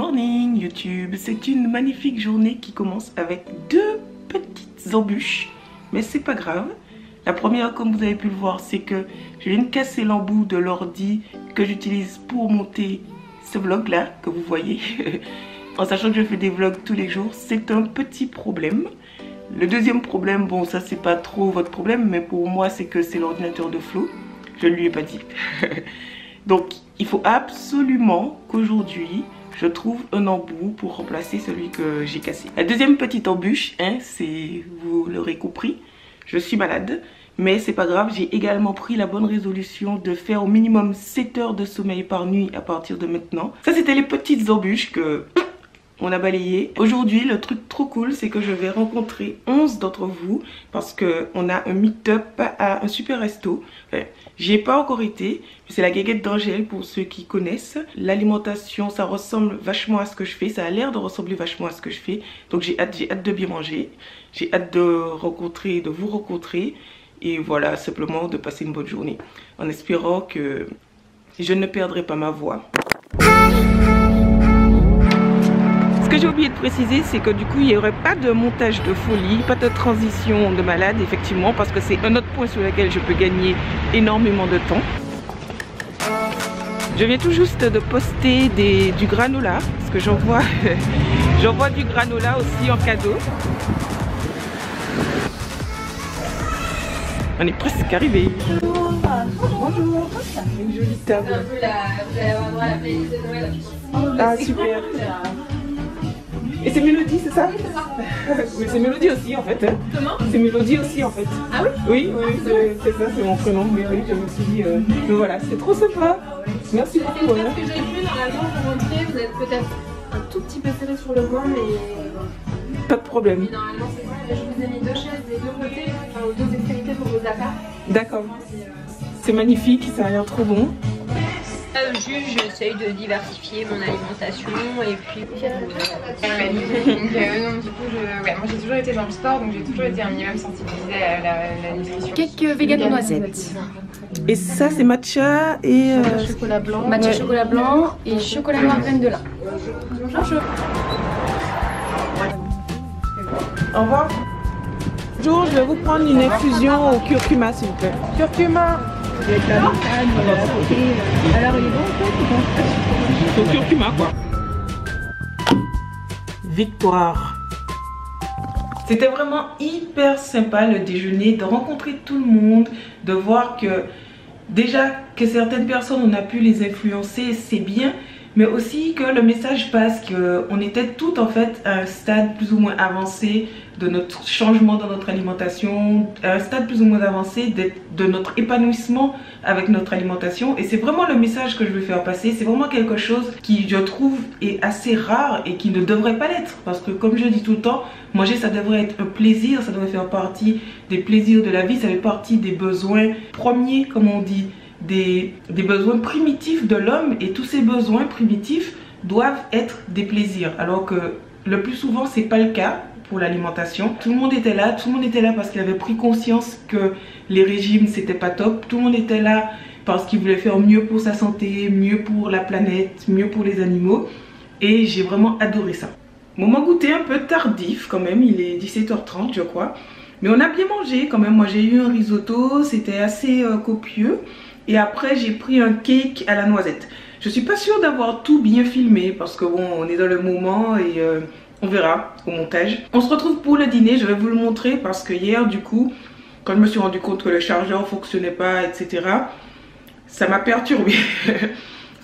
morning YouTube, c'est une magnifique journée qui commence avec deux petites embûches, mais c'est pas grave. La première, comme vous avez pu le voir, c'est que je viens de casser l'embout de l'ordi que j'utilise pour monter ce vlog là que vous voyez. En sachant que je fais des vlogs tous les jours, c'est un petit problème. Le deuxième problème, bon ça c'est pas trop votre problème, mais pour moi c'est que c'est l'ordinateur de Flo. Je ne lui ai pas dit. Donc il faut absolument qu'aujourd'hui je trouve un embout pour remplacer celui que j'ai cassé. La deuxième petite embûche, hein, c'est, vous l'aurez compris, je suis malade. Mais c'est pas grave, j'ai également pris la bonne résolution de faire au minimum 7 heures de sommeil par nuit à partir de maintenant. Ça c'était les petites embûches que on a balayé. Aujourd'hui, le truc trop cool, c'est que je vais rencontrer 11 d'entre vous parce qu'on a un meet-up à un super resto. Enfin, j'y ai pas encore été, mais c'est la Guéguette d'Angèle pour ceux qui connaissent. L'alimentation, ça ressemble vachement à ce que je fais. Ça a l'air de ressembler vachement à ce que je fais. Donc j'ai hâte de bien manger. J'ai hâte de vous rencontrer. Et voilà, simplement de passer une bonne journée. En espérant que je ne perdrai pas ma voix. Ce que j'ai oublié de préciser, c'est que du coup il n'y aurait pas de montage de folie, pas de transition de malade effectivement, parce que c'est un autre point sur lequel je peux gagner énormément de temps. Je viens tout juste de poster du granola, parce que j'envoie du granola aussi en cadeau. On est presque arrivé. Bonjour. Une jolie table. Ah super. Et c'est Mélodie, c'est ça? Oui, c'est Mélodie aussi en fait. Comment? C'est Mélodie aussi en fait. Ah oui? Oui, c'est ça, c'est mon prénom. Mais oui, je me suis dit, voilà, c'est trop sympa. Merci beaucoup. C'est peut-être que j'ai pu, normalement, vous rentrez, vous êtes peut-être un tout petit peu serré sur le banc, mais... Pas de problème. Mais normalement, c'est bon. Je vous ai mis deux chaises des deux côtés, enfin aux deux extrémités pour vos apparts. D'accord. C'est magnifique, ça a l'air trop bon. Juste, j'essaye de diversifier mon alimentation et puis... non, du coup, moi j'ai toujours été dans le sport, donc j'ai toujours été un minimum sensibilisée à la nutrition. Quelques vegan noisettes. Et ça c'est matcha et... chocolat blanc. Matcha chocolat blanc et chocolat noir graine de lin. Au revoir. Bonjour, je vais vous prendre une infusion au curcuma s'il vous plaît. Curcuma. Alors il est bon en fait? Au curcuma quoi. Victoire. C'était vraiment hyper sympa le déjeuner, de rencontrer tout le monde, de voir que déjà que certaines personnes on a pu les influencer, c'est bien, mais aussi que le message passe, qu'on était toutes en fait à un stade plus ou moins avancé de notre changement dans notre alimentation, à un stade plus ou moins avancé de notre épanouissement avec notre alimentation. Et c'est vraiment le message que je veux faire passer. C'est vraiment quelque chose qui, je trouve, est assez rare et qui ne devrait pas l'être. Parce que comme je dis tout le temps, manger ça devrait être un plaisir, ça devrait faire partie des plaisirs de la vie, ça fait partie des besoins premiers, comme on dit, des besoins primitifs de l'homme, et tous ces besoins primitifs doivent être des plaisirs, alors que le plus souvent c'est pas le cas pour l'alimentation. Tout le monde était là parce qu'il avait pris conscience que les régimes c'était pas top, tout le monde était là parce qu'il voulait faire mieux pour sa santé, mieux pour la planète, mieux pour les animaux, et j'ai vraiment adoré ça. Moment goûter un peu tardif quand même, il est 17h30 je crois, mais on a bien mangé quand même. Moi j'ai eu un risotto, c'était assez copieux. Et après j'ai pris un cake à la noisette. Je suis pas sûre d'avoir tout bien filmé parce que bon, on est dans le moment et on verra au montage. On se retrouve pour le dîner, je vais vous le montrer parce que hier du coup, quand je me suis rendu compte que le chargeur fonctionnait pas, etc., ça m'a perturbée.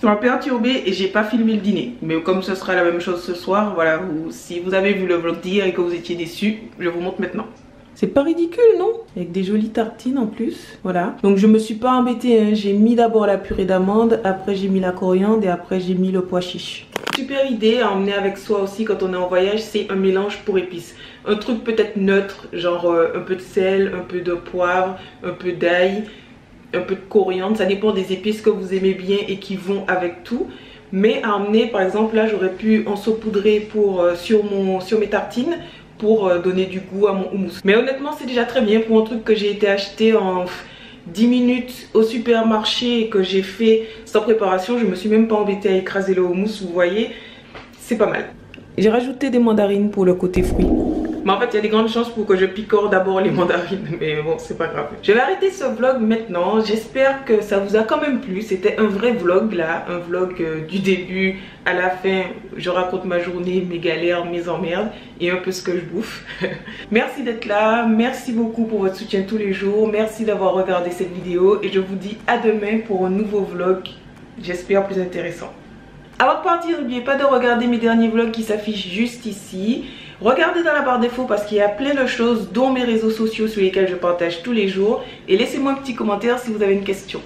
Ça m'a perturbée et j'ai pas filmé le dîner. Mais comme ce sera la même chose ce soir, voilà, si vous avez vu le vlog d'hier et que vous étiez déçus, je vous montre maintenant. C'est pas ridicule, non? Avec des jolies tartines en plus. Voilà. Donc je me suis pas embêtée, hein. J'ai mis d'abord la purée d'amande, après j'ai mis la coriandre et après j'ai mis le pois chiche. Super idée à emmener avec soi aussi quand on est en voyage, c'est un mélange pour épices. Un truc peut-être neutre, genre un peu de sel, un peu de poivre, un peu d'ail, un peu de coriandre. Ça dépend des épices que vous aimez bien et qui vont avec tout. Mais à emmener, par exemple, là j'aurais pu en saupoudrer sur mes tartines, pour donner du goût à mon houmous. Mais honnêtement c'est déjà très bien pour un truc que j'ai été acheter en 10 minutes au supermarché et que j'ai fait sans préparation. Je me suis même pas embêtée à écraser le houmous, vous voyez. c'est pas mal. J'ai rajouté des mandarines pour le côté fruits. Mais en fait, il y a des grandes chances pour que je picore d'abord les mandarines. Mais bon, c'est pas grave. Je vais arrêter ce vlog maintenant. J'espère que ça vous a quand même plu. C'était un vrai vlog là. Un vlog du début à la fin. Je raconte ma journée, mes galères, mes emmerdes et un peu ce que je bouffe. Merci d'être là. Merci beaucoup pour votre soutien tous les jours. Merci d'avoir regardé cette vidéo. Et je vous dis à demain pour un nouveau vlog. J'espère plus intéressant. Avant de partir, n'oubliez pas de regarder mes derniers vlogs qui s'affichent juste ici. Regardez dans la barre d'infos parce qu'il y a plein de choses dont mes réseaux sociaux sur lesquels je partage tous les jours. Et laissez-moi un petit commentaire si vous avez une question.